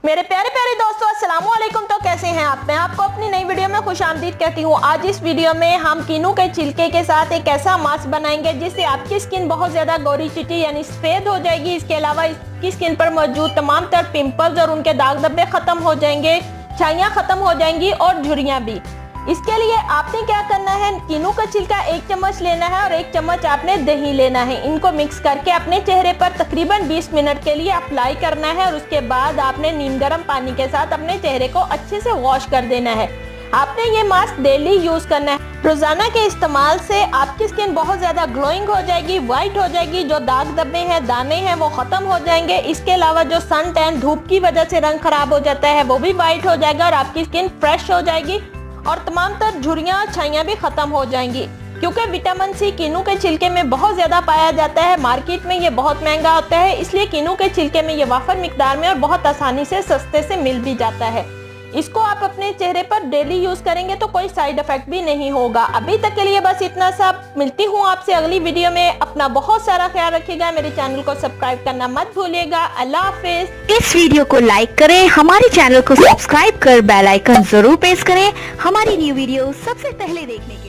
मेरे प्यारे प्यारे दोस्तों, अस्सलाम वालेकुम। तो कैसे हैं आप? मैं आपको अपनी नई वीडियो में खुशामदीद कहती हूँ। आज इस वीडियो में हम कीनू के छिलके के साथ एक ऐसा मास्क बनाएंगे जिससे आपकी स्किन बहुत ज्यादा गोरी चिटी यानी सफेद हो जाएगी। इसके अलावा इसकी स्किन पर मौजूद तमाम तर पिंपल्स और उनके दाग धब्बे खत्म हो जाएंगे, छाइयाँ खत्म हो जाएंगी और झुर्रियाँ भी। इसके लिए आपने क्या करना है, कीनू का छिलका 1 चम्मच लेना है और 1 चम्मच आपने दही लेना है। इनको मिक्स करके अपने चेहरे पर तकरीबन 20 मिनट के लिए अप्लाई करना है और उसके बाद आपने नीम गर्म पानी के साथ अपने चेहरे को अच्छे से वॉश कर देना है। आपने ये मास्क डेली यूज करना है। रोजाना के इस्तेमाल से आपकी स्किन बहुत ज्यादा ग्लोइंग हो जाएगी, व्हाइट हो जाएगी। जो दाग धब्बे हैं, दाने हैं, वो खत्म हो जाएंगे। इसके अलावा जो सन टैन, धूप की वजह से रंग खराब हो जाता है, वो भी व्हाइट हो जाएगा और आपकी स्किन फ्रेश हो जाएगी और तमाम तर झुर्रियाँ छाइयाँ भी खत्म हो जाएंगी। क्योंकि विटामिन सी कीनू के छिलके में बहुत ज्यादा पाया जाता है। मार्केट में ये बहुत महंगा होता है, इसलिए कीनू के छिलके में ये वाफर मिकदार में और बहुत आसानी से सस्ते से मिल भी जाता है। इसको आप अपने चेहरे पर डेली यूज करेंगे तो कोई साइड इफेक्ट भी नहीं होगा। अभी तक के लिए बस इतना सा। मिलती हूँ आपसे अगली वीडियो में। अपना बहुत सारा ख्याल रखिएगा। मेरे चैनल को सब्सक्राइब करना मत भूलिएगा। अल्लाह हाफिज। इस वीडियो को लाइक करें, हमारे चैनल को सब्सक्राइब कर बेल आइकन जरूर प्रेस करें हमारी न्यू वीडियो सबसे पहले देखने के लिए।